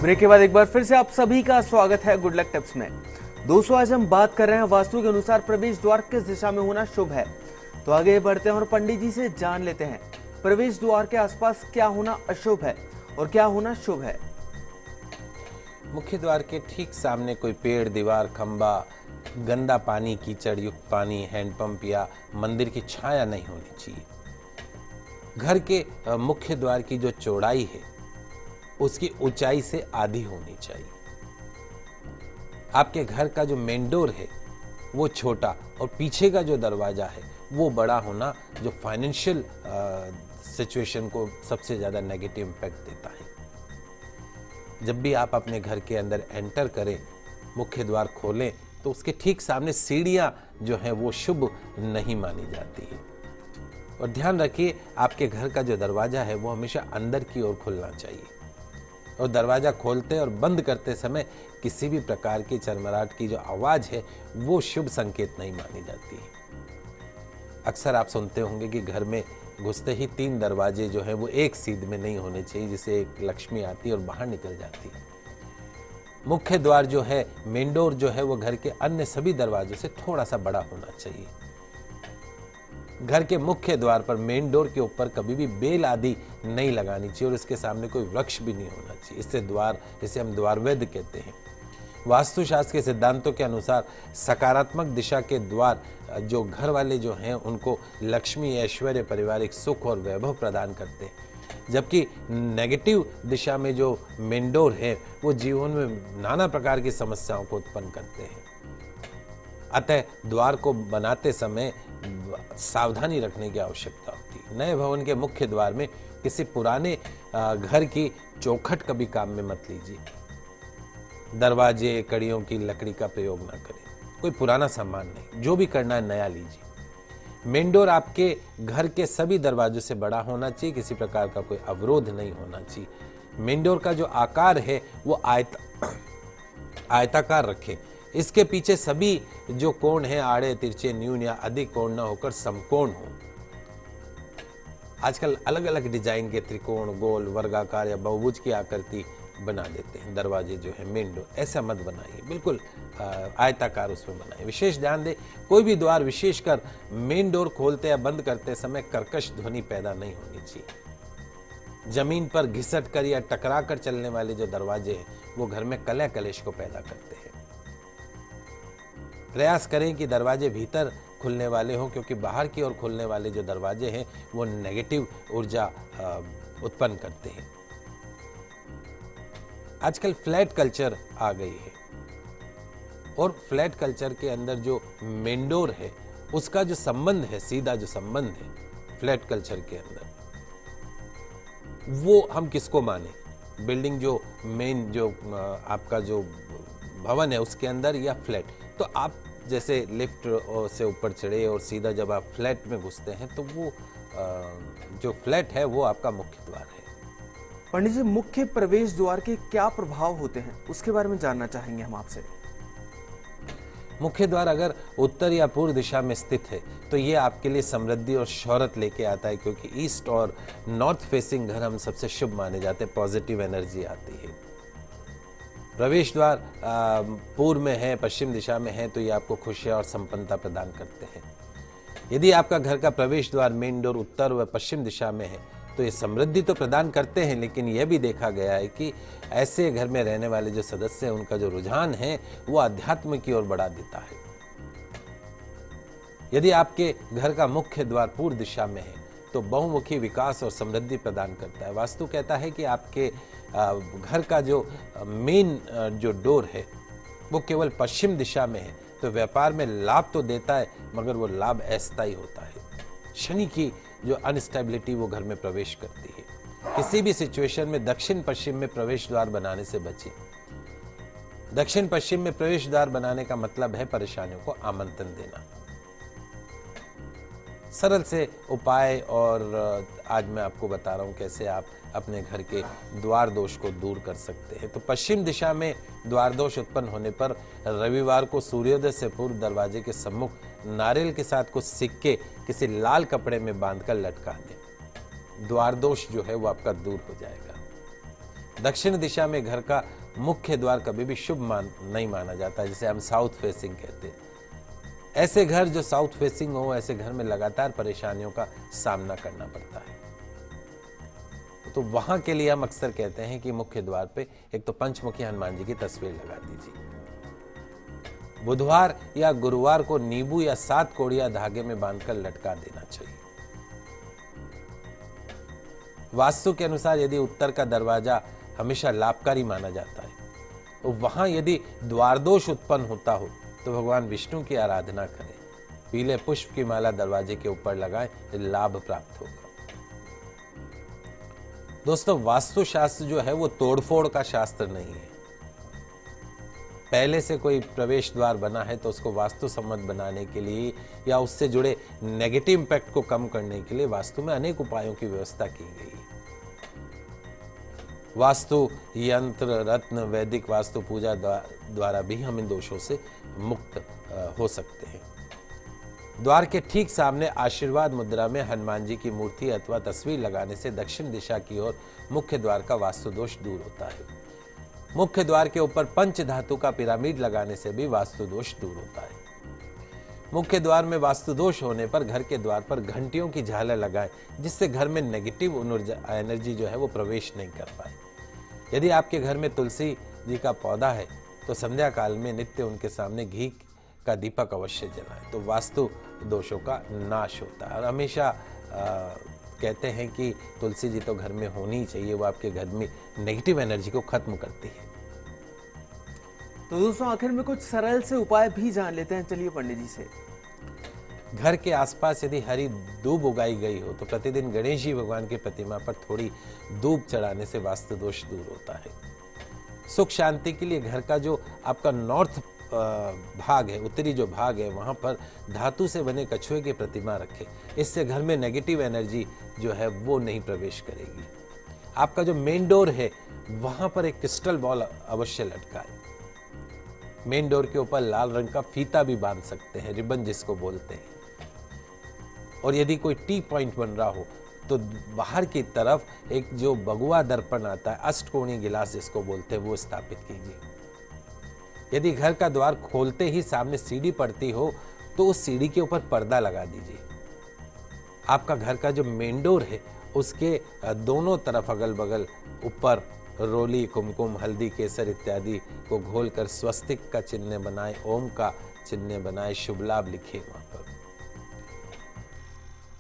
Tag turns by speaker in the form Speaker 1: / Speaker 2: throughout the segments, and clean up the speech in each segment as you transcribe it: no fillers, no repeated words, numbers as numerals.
Speaker 1: Break के बाद एक बार फिर से आप सभी का स्वागत है गुड लक टिप्स में। दोस्तों, आज हम बात कर रहे हैं वास्तु के अनुसार प्रवेश द्वार किस दिशा में होना शुभ है। तो आगे बढ़ते हैं और पंडित जी से जान लेते हैं प्रवेश द्वार के आसपास क्या होना अशुभ है और क्या होना शुभ है।
Speaker 2: मुख्य द्वार के ठीक सामने कोई पेड़, दीवार, खंबा, गंदा पानी, कीचड़ युक्त पानी, हैंडपंप या मंदिर की छाया नहीं होनी चाहिए। घर के मुख्य द्वार की जो चौड़ाई है उसकी ऊंचाई से आधी होनी चाहिए। आपके घर का जो मेन डोर है वो छोटा और पीछे का जो दरवाजा है वो बड़ा होना, जो फाइनेंशियल सिचुएशन को सबसे ज्यादा नेगेटिव इम्पैक्ट देता है। जब भी आप अपने घर के अंदर एंटर करें, मुख्य द्वार खोलें, तो उसके ठीक सामने सीढ़ियां जो हैं वो शुभ नहीं मानी जाती है। और ध्यान रखिए, आपके घर का जो दरवाजा है वो हमेशा अंदर की ओर खुलना चाहिए और दरवाजा खोलते और बंद करते समय किसी भी प्रकार की चरमराहट की जो आवाज है वो शुभ संकेत नहीं मानी जाती है। अक्सर आप सुनते होंगे कि घर में घुसते ही 3 दरवाजे जो हैं वो एक सीध में नहीं होने चाहिए, जिससे एक लक्ष्मी आती है और बाहर निकल जाती है। मुख्य द्वार जो है, मेन डोर जो है, वो घर के अन्य सभी दरवाजों से थोड़ा सा बड़ा होना चाहिए। घर के मुख्य द्वार पर मेन डोर के ऊपर कभी भी बेल आदि नहीं लगानी चाहिए और इसके सामने कोई वृक्ष भी नहीं होना चाहिए। इससे द्वार, इसे हम द्वारवेद कहते हैं। वास्तुशास्त्र के सिद्धांतों के अनुसार सकारात्मक दिशा के द्वार जो घर वाले जो हैं उनको लक्ष्मी, ऐश्वर्य, पारिवारिक सुख और वैभव प्रदान करते हैं, जबकि नेगेटिव दिशा में जो मेन डोर है वो जीवन में नाना प्रकार की समस्याओं को उत्पन्न करते हैं। अतः द्वार को बनाते समय सावधानी रखने की आवश्यकता होती है। नए भवन के मुख्य द्वार में किसी पुराने घर की चौखट कभी काम में मत लीजिए। दरवाजे, कड़ियों की लकड़ी का प्रयोग ना करें। कोई पुराना सामान नहीं, जो भी करना है नया लीजिए। मेन डोर आपके घर के सभी दरवाजों से बड़ा होना चाहिए, किसी प्रकार का कोई अवरोध नहीं होना चाहिए। मेन डोर का जो आकार है वो आयताकार रखें। इसके पीछे सभी जो कोण हैं, आड़े, तिरछे, न्यून या अधिक कोण न होकर समकोण हो। आजकल अलग अलग डिजाइन के त्रिकोण, गोल, वर्गाकार या बहुभुज की आकृति बना देते हैं दरवाजे जो है मेन डोर। ऐसा मत बनाइए, बिल्कुल आयताकार उसमें बनाइए। विशेष ध्यान दें, कोई भी द्वार विशेषकर मेन डोर खोलते या बंद करते समय कर्कश ध्वनि पैदा नहीं होनी चाहिए। जमीन पर घिसट कर या टकरा कर चलने वाले जो दरवाजे हैं वो घर में कलह कलेश को पैदा करते हैं। प्रयास करें कि दरवाजे भीतर खुलने वाले हों, क्योंकि बाहर की ओर खुलने वाले जो दरवाजे हैं वो नेगेटिव ऊर्जा उत्पन्न करते हैं। आजकल फ्लैट कल्चर आ गई है और फ्लैट कल्चर के अंदर जो मेन डोर है उसका जो संबंध है, सीधा जो संबंध है फ्लैट कल्चर के अंदर, वो हम किसको माने? बिल्डिंग जो मेन जो आपका जो भवन है उसके अंदर या फ्लैट? तो आप जैसे लिफ्ट से ऊपर चढ़े और सीधा जब आप फ्लैट में घुसते हैं तो वो जो फ्लैट है वो आपका मुख्य द्वार है।
Speaker 1: पंडित जी, मुख्य प्रवेश द्वार के क्या प्रभाव होते हैं उसके बारे में जानना चाहेंगे हम आपसे।
Speaker 2: मुख्य द्वार अगर उत्तर या पूर्व दिशा में स्थित है तो ये आपके लिए समृद्धि और शोहरत लेके आता है, क्योंकि ईस्ट और नॉर्थ फेसिंग घर हम सबसे शुभ माने जाते हैं, पॉजिटिव एनर्जी आती है। प्रवेश द्वार पूर्व में है, पश्चिम दिशा में है तो ये आपको खुशियां और संपन्नता प्रदान करते हैं। यदि आपका घर का प्रवेश द्वार मेन डोर उत्तर व पश्चिम दिशा में है तो ये समृद्धि तो प्रदान करते हैं, लेकिन यह भी देखा गया है कि ऐसे घर में रहने वाले जो सदस्य हैं उनका जो रुझान है वो अध्यात्म की ओर बढ़ा देता है। यदि आपके घर का मुख्य द्वार पूर्व दिशा में है तो बहुमुखी विकास और समृद्धि प्रदान करता है। वास्तु कहता है कि आपके घर का जो मेन जो डोर है वो केवल पश्चिम दिशा में है तो व्यापार में लाभ तो देता है, मगर वो लाभ अस्थायी होता है। शनि की जो अनस्टेबिलिटी वो घर में प्रवेश करती है। किसी भी सिचुएशन में दक्षिण पश्चिम में प्रवेश द्वार बनाने से बचें। दक्षिण पश्चिम में प्रवेश द्वार बनाने का मतलब है परेशानियों को आमंत्रण देना। सरल से उपाय और आज मैं आपको बता रहा हूं कैसे आप अपने घर के द्वार दोष को दूर कर सकते हैं। तो पश्चिम दिशा में द्वार दोष उत्पन्न होने पर रविवार को सूर्योदय से पूर्व दरवाजे के सम्मुख नारियल के साथ कुछ सिक्के किसी लाल कपड़े में बांधकर लटका दें। द्वार दोष जो है वो आपका दूर हो जाएगा। दक्षिण दिशा में घर का मुख्य द्वार कभी भी शुभ नहीं माना जाता, जिसे हम साउथ फेसिंग कहते हैं। ऐसे घर जो साउथ फेसिंग हो, ऐसे घर में लगातार परेशानियों का सामना करना पड़ता है। तो वहां के लिए हम अक्सर कहते हैं कि मुख्य द्वार पे एक तो पंचमुखी हनुमान जी की तस्वीर लगा दीजिए। बुधवार या गुरुवार को नींबू या 7 कोड़िया धागे में बांधकर लटका देना चाहिए। वास्तु के अनुसार यदि उत्तर का दरवाजा हमेशा लाभकारी माना जाता है, तो वहां यदि द्वार दोष उत्पन्न होता हो तो भगवान विष्णु की आराधना करें, पीले पुष्प की माला दरवाजे के ऊपर लगाएं, लाभ प्राप्त होगा। दोस्तों, वास्तु शास्त्र जो है वो तोड़फोड़ का शास्त्र नहीं है। पहले से कोई प्रवेश द्वार बना है तो उसको वास्तु सम्मत बनाने के लिए या उससे जुड़े नेगेटिव इंपैक्ट को कम करने के लिए वास्तु में अनेक उपायों की व्यवस्था की गई है। वास्तु यंत्र, रत्न, वैदिक वास्तु पूजा द्वारा भी हम इन दोषों से मुक्त हो सकते हैं। द्वार के ठीक सामने आशीर्वाद मुद्रा में हनुमान जी की मूर्ति अथवा तस्वीर लगाने से दक्षिण दिशा की ओर मुख्य द्वार का वास्तु दोष दूर होता है। मुख्य द्वार के ऊपर पंच धातु का पिरामिड लगाने से भी वास्तु दोष दूर होता है। मुख्य द्वार में वास्तु दोष होने पर घर के द्वार पर घंटियों की झालर लगाएं, जिससे घर में नेगेटिव एनर्जी जो है वो प्रवेश नहीं कर पाए। यदि आपके घर में तुलसी जी का पौधा है तो संध्या काल में नित्य उनके सामने घी का दीपक अवश्य जलाएं, तो वास्तु दोषों का नाश होता है। और हमेशा कहते हैं कि तुलसी जी तो घर में होनी ही चाहिए, वो आपके घर में नेगेटिव एनर्जी को खत्म करती है।
Speaker 1: तो दोस्तों, आखिर में कुछ सरल से उपाय भी जान लेते हैं। चलिए पंडित जी से।
Speaker 2: घर के आसपास यदि हरी दूब उगाई गई हो तो प्रतिदिन गणेश जी भगवान की प्रतिमा पर थोड़ी दूब चढ़ाने से वास्तु दोष दूर होता है। सुख शांति के लिए घर का जो आपका नॉर्थ भाग है, उत्तरी जो भाग है, वहां पर धातु से बने कछुए की प्रतिमा रखें। इससे घर में नेगेटिव एनर्जी जो है वो नहीं प्रवेश करेगी। आपका जो मेन डोर है वहां पर एक क्रिस्टल बॉल अवश्य लटकाएं। मेन डोर के ऊपर लाल रंग का फीता भी बांध सकते हैं, रिबन जिसको बोलते हैं। और यदि कोई टी पॉइंट बन रहा हो तो बाहर की तरफ एक जो भगवा दर्पण आता है, अष्टकोणीय गिलास जिसको बोलते हैं, वो स्थापित कीजिए। यदि घर का द्वार खोलते ही सामने सीढ़ी पड़ती हो तो उस सीढ़ी के ऊपर पर्दा लगा दीजिए। आपका घर का जो मेन डोर है उसके दोनों तरफ अगल बगल ऊपर रोली, कुमकुम, हल्दी, केसर इत्यादि को घोलकर स्वस्तिक का चिन्ह बनाए, ओम का चिन्ह बनाए, शुभ लाभ लिखे वहां पर।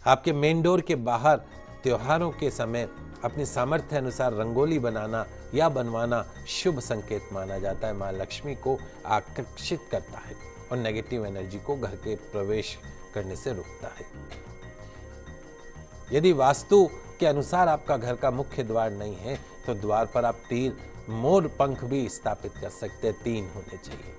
Speaker 2: आपके मेन डोर के बाहर त्योहारों के समय अपनी सामर्थ्य अनुसार रंगोली बनाना या बनवाना शुभ संकेत माना जाता है। मां लक्ष्मी को आकर्षित करता है और नेगेटिव एनर्जी को घर के प्रवेश करने से रोकता है। यदि वास्तु के अनुसार आपका घर का मुख्य द्वार नहीं है तो द्वार पर आप तीर, मोर पंख भी स्थापित कर सकते हैं। 3 होने चाहिए।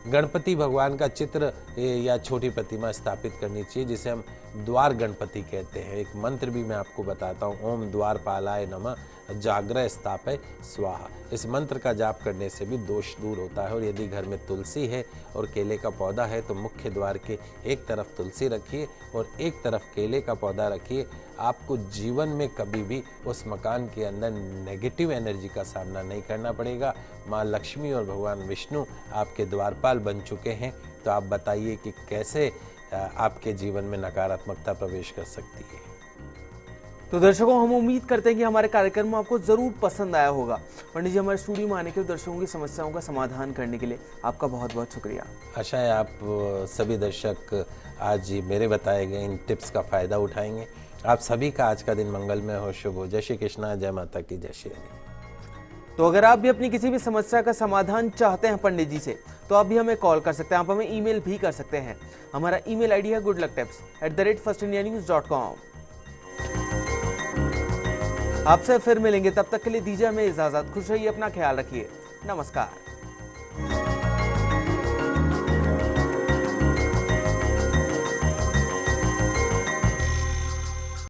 Speaker 2: गणपति भगवान का चित्र या छोटी प्रतिमा स्थापित करनी चाहिए, जिसे हम द्वार गणपति कहते हैं। एक मंत्र भी मैं आपको बताता हूँ, ओम द्वारपालाय नमः जाग्रह स्थापय स्वाहा। इस मंत्र का जाप करने से भी दोष दूर होता है। और यदि घर में तुलसी है और केले का पौधा है तो मुख्य द्वार के एक तरफ तुलसी रखिए और एक तरफ केले का पौधा रखिए। आपको जीवन में कभी भी उस मकान के अंदर नेगेटिव एनर्जी का सामना नहीं करना पड़ेगा। माँ लक्ष्मी और भगवान विष्णु आपके द्वारपाल बन चुके हैं। तो आप बताइए कि कैसे आपके जीवन में नकारात्मकता प्रवेश कर सकती है।
Speaker 1: तो दर्शकों, हम उम्मीद करते हैं कि हमारे कार्यक्रम आपको जरूर पसंद आया होगा। पंडित जी, हमारे स्टूडियो में आने के लिए, दर्शकों की समस्याओं का समाधान करने के लिए आपका बहुत बहुत शुक्रिया।
Speaker 2: आशा है आप सभी दर्शक आज मेरे बताए गए इन टिप्स का फायदा उठाएंगे। आप सभी का आज का दिन मंगलमय हो, शुभ हो। जय श्री कृष्णा, जय माता की, जय श्री हरि।
Speaker 1: तो अगर आप भी अपनी किसी भी समस्या का समाधान चाहते हैं पंडित जी से, तो आप भी हमें कॉल कर सकते हैं। आप हमें ईमेल भी कर सकते हैं। हमारा ईमेल आईडी है goodlucktips@firstindianews.com। आपसे फिर मिलेंगे, तब तक के लिए दीजिए हमें इजाजत। खुश रहिए, अपना ख्याल रखिए। नमस्कार।